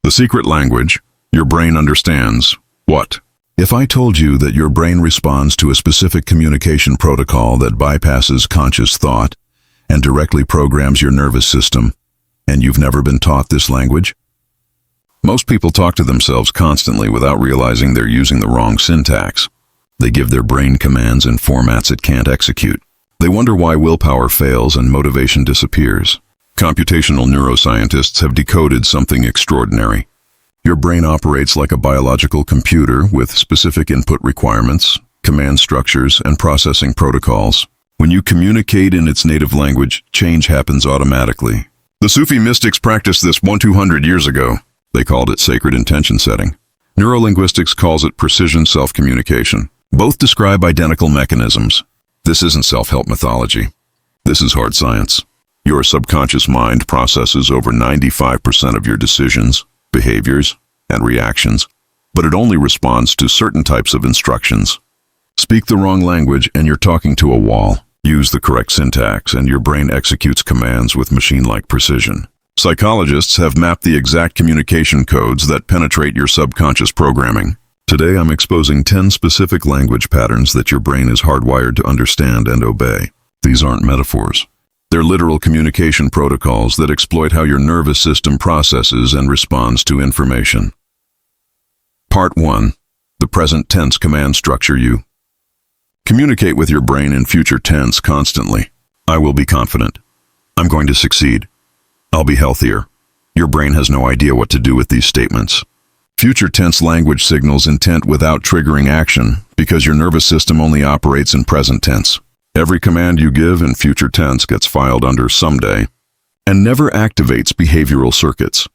The secret language, your brain understands what? If I told you that your brain responds to a specific communication protocol that bypasses conscious thought and directly programs your nervous system, and you've never been taught this language? Most people talk to themselves constantly without realizing they're using the wrong syntax. They give their brain commands in formats it can't execute. They wonder why willpower fails and motivation disappears. Computational neuroscientists have decoded something extraordinary. Your brain operates like a biological computer with specific input requirements, command structures, and processing protocols. When you communicate in its native language, change happens automatically. The Sufi mystics practiced this 200 years ago. They called it sacred intention setting. Neurolinguistics calls it precision self-communication. Both describe identical mechanisms. This isn't self-help mythology. This is hard science. Your subconscious mind processes over 95% of your decisions, behaviors, and reactions, but it only responds to certain types of instructions. Speak the wrong language and you're talking to a wall. Use the correct syntax and your brain executes commands with machine-like precision. Psychologists have mapped the exact communication codes that penetrate your subconscious programming. Today I'm exposing 10 specific language patterns that your brain is hardwired to understand and obey. These aren't metaphors. They're literal communication protocols that exploit how your nervous system processes and responds to information. Part 1. The present tense command structure you. Communicate with your brain in future tense constantly. I will be confident. I'm going to succeed. I'll be healthier. Your brain has no idea what to do with these statements. Future tense language signals intent without triggering action because your nervous system only operates in present tense. Every command you give in future tense gets filed under someday and never activates behavioral circuits.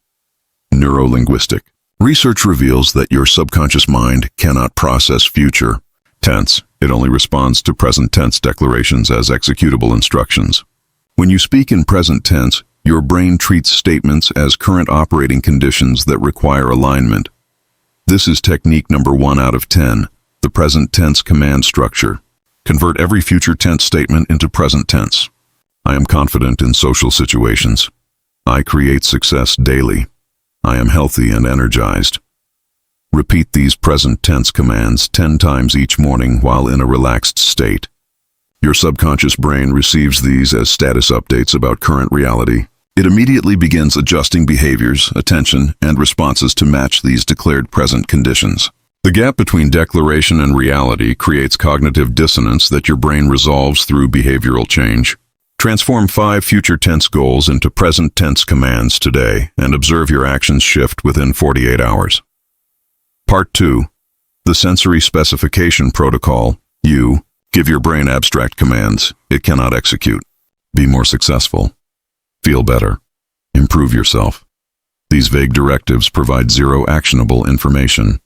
Neurolinguistic. Research reveals that your subconscious mind cannot process future tense. It only responds to present tense declarations as executable instructions. When you speak in present tense, your brain treats statements as current operating conditions that require alignment. This is technique number 1 out of 10, the present tense command structure. Convert every future tense statement into present tense. I am confident in social situations. I create success daily. I am healthy and energized. Repeat these present tense commands 10 times each morning while in a relaxed state. Your subconscious brain receives these as status updates about current reality. It immediately begins adjusting behaviors, attention, and responses to match these declared present conditions. The gap between declaration and reality creates cognitive dissonance that your brain resolves through behavioral change. Transform 5 future tense goals into present tense commands today and observe your actions shift within 48 hours. Part 2. The sensory specification protocol. You give your brain abstract commands it cannot execute. Be more successful. Feel better. Improve yourself. These vague directives provide zero actionable information.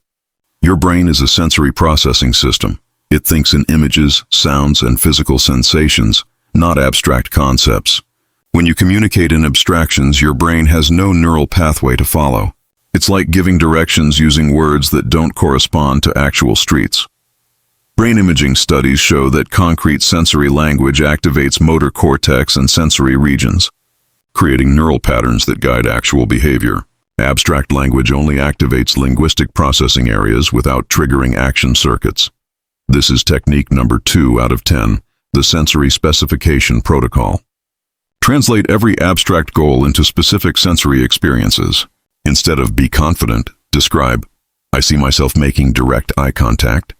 Your brain is a sensory processing system. It thinks in images, sounds, and physical sensations, not abstract concepts. When you communicate in abstractions, your brain has no neural pathway to follow. It's like giving directions using words that don't correspond to actual streets. Brain imaging studies show that concrete sensory language activates motor cortex and sensory regions, creating neural patterns that guide actual behavior. Abstract language only activates linguistic processing areas without triggering action circuits. This is technique number 2 out of 10, the sensory specification protocol. Translate every abstract goal into specific sensory experiences. Instead of be confident, describe, I see myself making direct eye contact.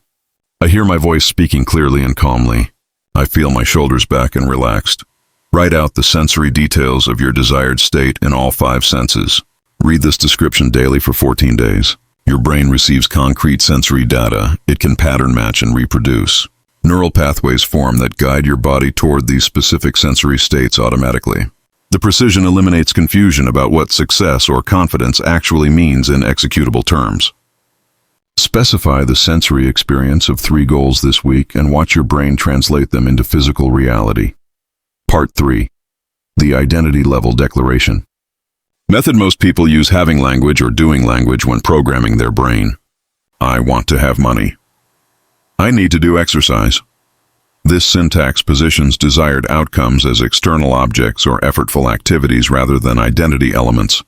I hear my voice speaking clearly and calmly. I feel my shoulders back and relaxed. Write out the sensory details of your desired state in all 5 senses. Read this description daily for 14 days. Your brain receives concrete sensory data it can pattern match and reproduce. Neural pathways form that guide your body toward these specific sensory states automatically. The precision eliminates confusion about what success or confidence actually means in executable terms. Specify the sensory experience of 3 goals this week and watch your brain translate them into physical reality. Part 3. The identity level declaration. Method most people use having language or doing language when programming their brain. I want to have money. I need to do exercise. This syntax positions desired outcomes as external objects or effortful activities rather than identity elements.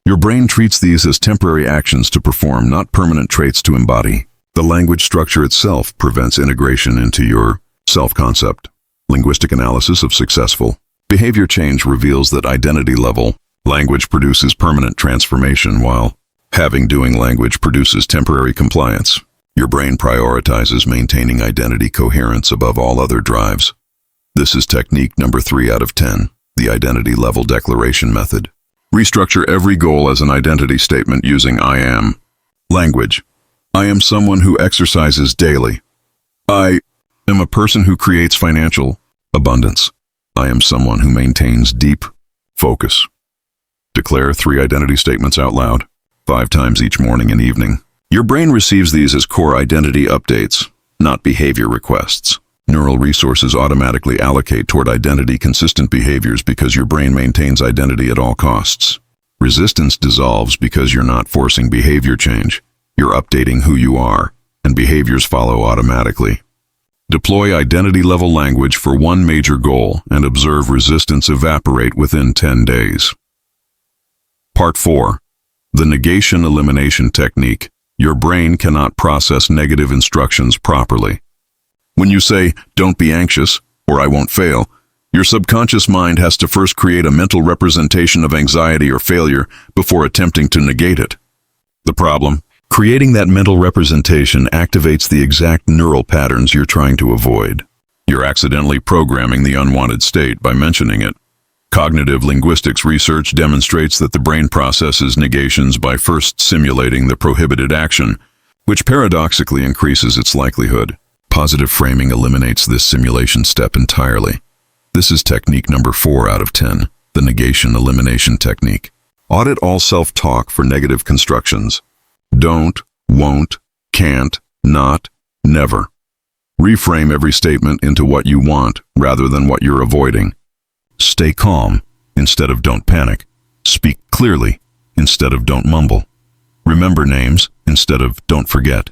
Your brain treats these as temporary actions to perform, not permanent traits to embody. The language structure itself prevents integration into your self-concept. Linguistic analysis of successful behavior change reveals that identity-level language produces permanent transformation, while having-doing language produces temporary compliance. Your brain prioritizes maintaining identity coherence above all other drives. This is technique number 3 out of 10, the identity-level declaration method. Restructure every goal as an identity statement using I am language. I am someone who exercises daily. I am a person who creates financial abundance. I am someone who maintains deep focus. Declare 3 identity statements out loud, 5 times each morning and evening. Your brain receives these as core identity updates, not behavior requests. Neural resources automatically allocate toward identity-consistent behaviors because your brain maintains identity at all costs. Resistance dissolves because you're not forcing behavior change. You're updating who you are, and behaviors follow automatically. Deploy identity-level language for one major goal and observe resistance evaporate within 10 days. Part 4. The negation elimination technique. Your brain cannot process negative instructions properly. When you say, "Don't be anxious," or "I won't fail," your subconscious mind has to first create a mental representation of anxiety or failure before attempting to negate it. The problem? Creating that mental representation activates the exact neural patterns you're trying to avoid. You're accidentally programming the unwanted state by mentioning it. Cognitive linguistics research demonstrates that the brain processes negations by first simulating the prohibited action, which paradoxically increases its likelihood. Positive framing eliminates this simulation step entirely. This is technique number 4 out of 10, the negation elimination technique. Audit all self-talk for negative constructions. Don't, won't, can't, not, never. Reframe every statement into what you want rather than what you're avoiding. Stay calm instead of don't panic. Speak clearly instead of don't mumble. Remember names instead of don't forget.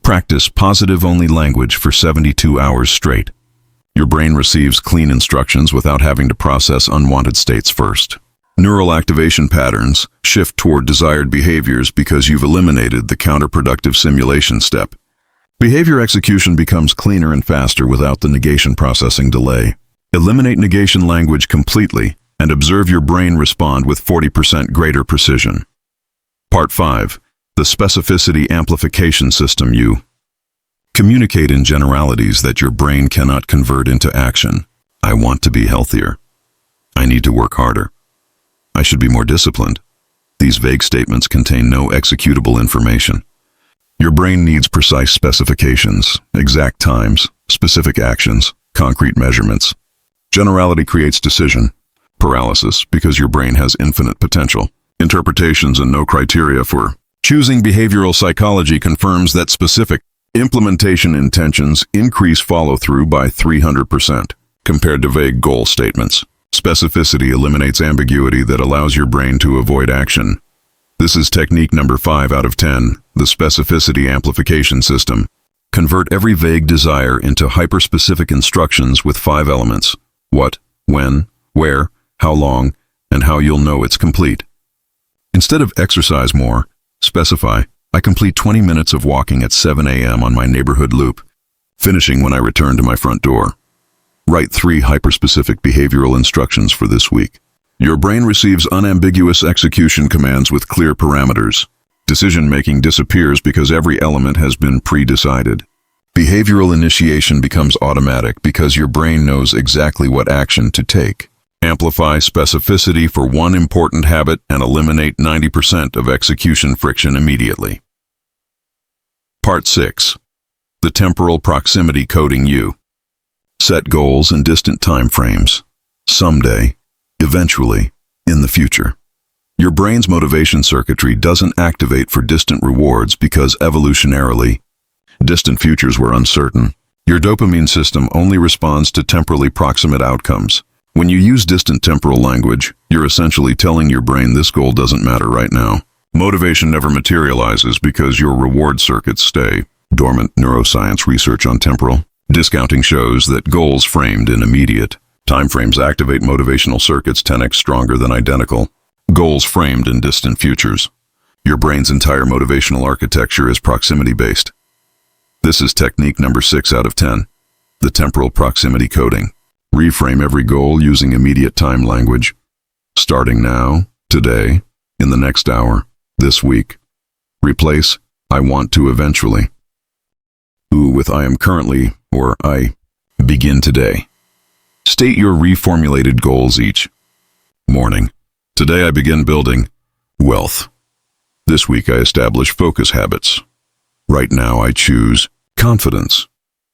Practice positive-only language for 72 hours straight. Your brain receives clean instructions without having to process unwanted states first. Neural activation patterns shift toward desired behaviors because you've eliminated the counterproductive simulation step. Behavior execution becomes cleaner and faster without the negation processing delay. Eliminate negation language completely and observe your brain respond with 40% greater precision. Part 5. The specificity amplification system. You communicate in generalities that your brain cannot convert into action. I want to be healthier. I need to work harder. I should be more disciplined. These vague statements contain no executable information. Your brain needs precise specifications, exact times, specific actions, concrete measurements. Generality creates decision paralysis because your brain has infinite potential. Interpretations and no criteria for choosing. Behavioral psychology confirms that specific implementation intentions increase follow-through by 300% compared to vague goal statements. Specificity eliminates ambiguity that allows your brain to avoid action. This is technique number 5 out of 10, the specificity amplification system. Convert every vague desire into hyper-specific instructions with 5 elements: what, when, where, how long, and how you'll know it's complete. Instead of exercise more, specify, I complete 20 minutes of walking at 7 a.m. on my neighborhood loop, finishing when I return to my front door. Write 3 hyper-specific behavioral instructions for this week. Your brain receives unambiguous execution commands with clear parameters. Decision-making disappears because every element has been pre-decided. Behavioral initiation becomes automatic because your brain knows exactly what action to take. Amplify specificity for one important habit and eliminate 90% of execution friction immediately. Part 6. The temporal proximity coding. You set goals in distant time frames. Someday, eventually, in the future. Your brain's motivation circuitry doesn't activate for distant rewards because evolutionarily, distant futures were uncertain. Your dopamine system only responds to temporally proximate outcomes. When you use distant temporal language, you're essentially telling your brain this goal doesn't matter right now. Motivation never materializes because your reward circuits stay dormant. Neuroscience research on temporal discounting shows that goals framed in immediate timeframes activate motivational circuits 10x stronger than identical Goals framed in distant futures. Your brain's entire motivational architecture is proximity-based. This is technique number 6 out of 10. The temporal proximity coding. Reframe every goal using immediate time language. Starting now, today, in the next hour, this week. Replace I want to eventually with I am currently or I begin today. State your reformulated goals each morning. Today I begin building wealth. This week I establish focus habits. Right now I choose confidence.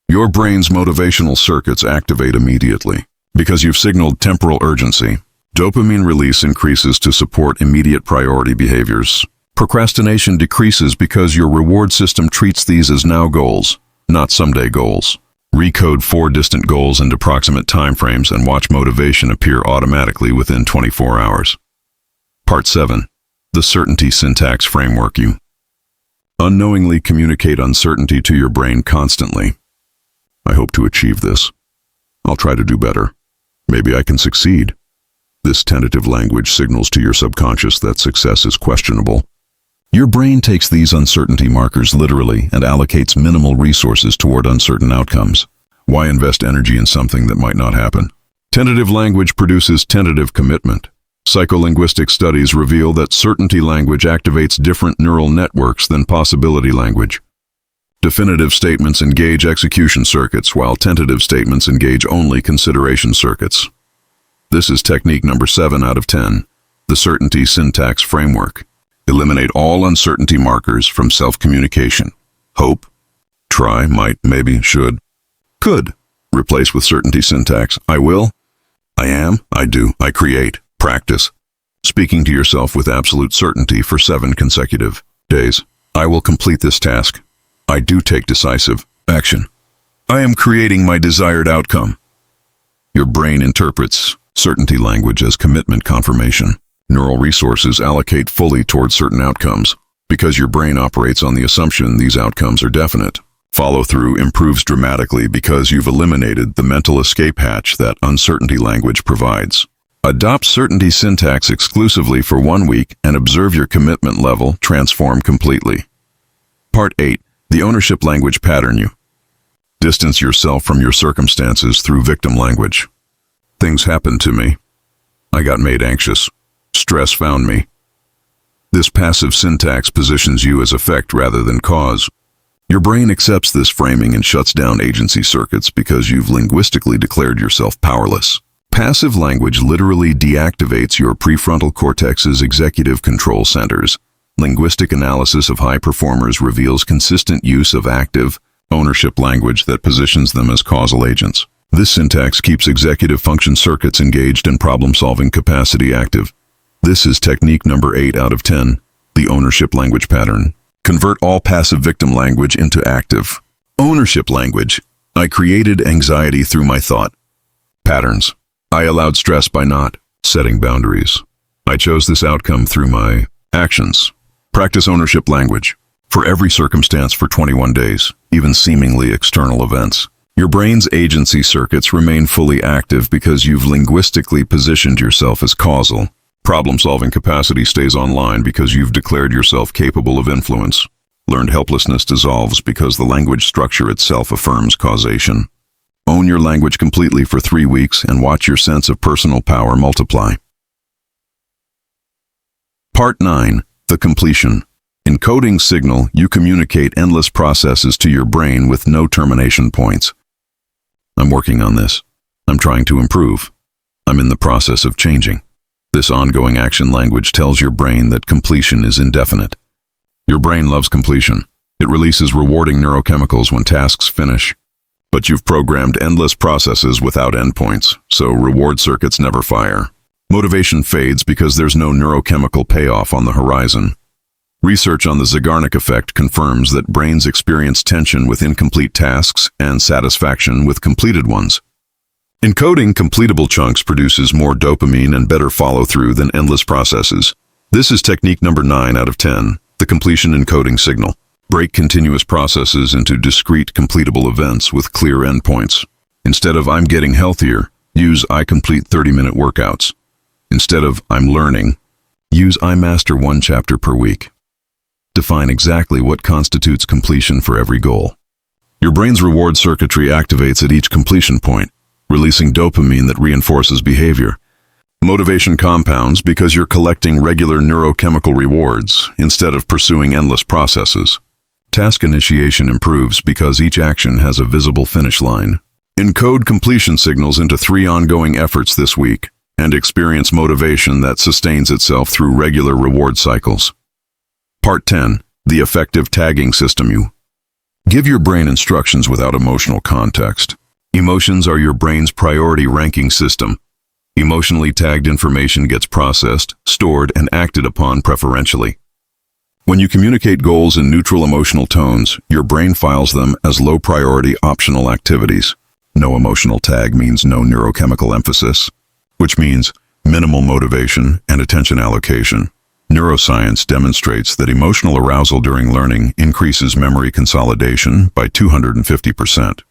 Your brain's motivational circuits activate immediately because you've signaled temporal urgency. Dopamine release increases to support immediate priority behaviors. Procrastination decreases because your reward system treats these as now goals, not someday goals. Recode 4 distant goals into proximate timeframes and watch motivation appear automatically within 24 hours. Part 7. The Certainty Syntax Framework. You unknowingly communicate uncertainty to your brain constantly. I hope to achieve this. I'll try to do better. Maybe I can succeed. This tentative language signals to your subconscious that success is questionable. Your brain takes these uncertainty markers literally and allocates minimal resources toward uncertain outcomes. Why invest energy in something that might not happen? Tentative language produces tentative commitment. Psycholinguistic studies reveal that certainty language activates different neural networks than possibility language. Definitive statements engage execution circuits, while tentative statements engage only consideration circuits. This is technique number 7 out of 10, the Certainty Syntax Framework. Eliminate all uncertainty markers from self-communication. Hope, try, might, maybe, should, could. Replace with certainty syntax. I will, I am, I do, I create. Practice. Speaking to yourself with absolute certainty for 7 consecutive days. I will complete this task. I do take decisive action. I am creating my desired outcome. Your brain interprets certainty language as commitment confirmation. Neural resources allocate fully toward certain outcomes because your brain operates on the assumption these outcomes are definite. Follow-through improves dramatically because you've eliminated the mental escape hatch that uncertainty language provides. Adopt certainty syntax exclusively for 1 week and observe your commitment level transform completely. Part 8. The ownership language pattern. You distance yourself from your circumstances through victim language. Things happened to me. I got made anxious. Stress found me. This passive syntax positions you as effect rather than cause. Your brain accepts this framing and shuts down agency circuits because you've linguistically declared yourself powerless. Passive language literally deactivates your prefrontal cortex's executive control centers. Linguistic analysis of high performers reveals consistent use of active, ownership language that positions them as causal agents. This syntax keeps executive function circuits engaged and problem-solving capacity active. This is technique number 8 out of 10, the ownership language pattern. Convert all passive victim language into active ownership language. I created anxiety through my thought patterns. I allowed stress by not setting boundaries. I chose this outcome through my actions. Practice ownership language for every circumstance for 21 days, even seemingly external events. Your brain's agency circuits remain fully active because you've linguistically positioned yourself as causal. Problem-solving capacity stays online because you've declared yourself capable of influence. Learned helplessness dissolves because the language structure itself affirms causation. Own your language completely for 3 weeks and watch your sense of personal power multiply. Part 9. The completion. In coding signal, you communicate endless processes to your brain with no termination points. I'm working on this. I'm trying to improve. I'm in the process of changing. This ongoing action language tells your brain that completion is indefinite. Your brain loves completion. It releases rewarding neurochemicals when tasks finish. But you've programmed endless processes without endpoints, so reward circuits never fire. Motivation fades because there's no neurochemical payoff on the horizon. Research on the Zeigarnik effect confirms that brains experience tension with incomplete tasks and satisfaction with completed ones. Encoding completable chunks produces more dopamine and better follow-through than endless processes. This is technique number 9 out of 10, the completion encoding signal. Break continuous processes into discrete completable events with clear endpoints. Instead of I'm getting healthier, use I complete 30-minute workouts. Instead of I'm learning, Use I master one chapter per week. Define exactly what constitutes completion for every goal. Your brain's reward circuitry activates at each completion point, releasing dopamine that reinforces behavior. Motivation compounds because you're collecting regular neurochemical rewards instead of pursuing endless processes. Task initiation improves because each action has a visible finish line. Encode completion signals into 3 ongoing efforts this week and experience motivation that sustains itself through regular reward cycles. Part 10. The Affective Tagging System. Give your brain instructions without emotional context. Emotions are your brain's priority ranking system. Emotionally tagged information gets processed, stored, and acted upon preferentially. When you communicate goals in neutral emotional tones, your brain files them as low-priority optional activities. No emotional tag means no neurochemical emphasis, which means minimal motivation and attention allocation. Neuroscience demonstrates that emotional arousal during learning increases memory consolidation by 250%.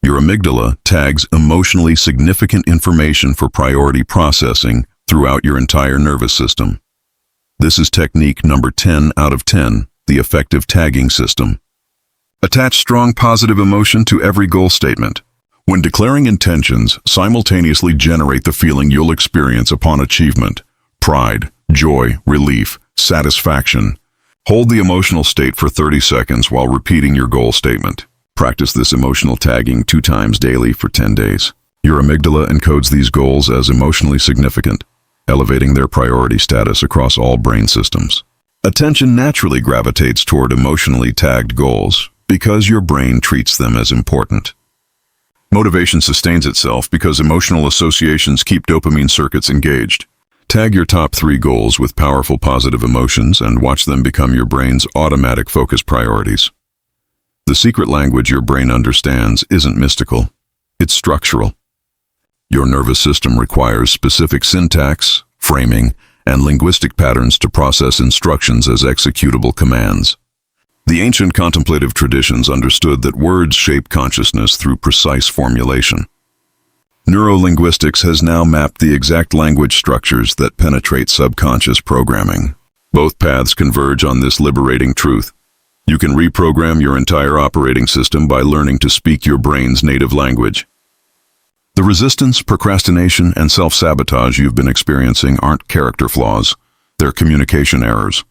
Your amygdala tags emotionally significant information for priority processing throughout your entire nervous system. This is technique number 10 out of 10, the Affective Tagging System. Attach strong positive emotion to every goal statement. When declaring intentions, simultaneously generate the feeling you'll experience upon achievement: pride, joy, relief, satisfaction. Hold the emotional state for 30 seconds while repeating your goal statement. Practice this emotional tagging 2 times daily for 10 days. Your amygdala encodes these goals as emotionally significant, elevating their priority status across all brain systems. Attention naturally gravitates toward emotionally tagged goals because your brain treats them as important. Motivation sustains itself because emotional associations keep dopamine circuits engaged. Tag your top 3 goals with powerful positive emotions and watch them become your brain's automatic focus priorities. The secret language your brain understands isn't mystical, it's structural. Your nervous system requires specific syntax, framing, and linguistic patterns to process instructions as executable commands. The ancient contemplative traditions understood that words shape consciousness through precise formulation. Neurolinguistics has now mapped the exact language structures that penetrate subconscious programming. Both paths converge on this liberating truth. You can reprogram your entire operating system by learning to speak your brain's native language. The resistance, procrastination, and self-sabotage you've been experiencing aren't character flaws, they're communication errors.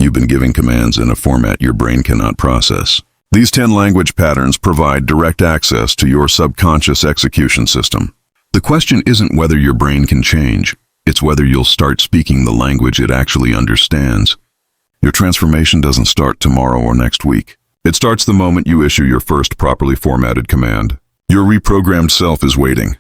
You've been giving commands in a format your brain cannot process. These 10 language patterns provide direct access to your subconscious execution system. The question isn't whether your brain can change, it's whether you'll start speaking the language it actually understands. Your transformation doesn't start tomorrow or next week. It starts the moment you issue your first properly formatted command. Your reprogrammed self is waiting,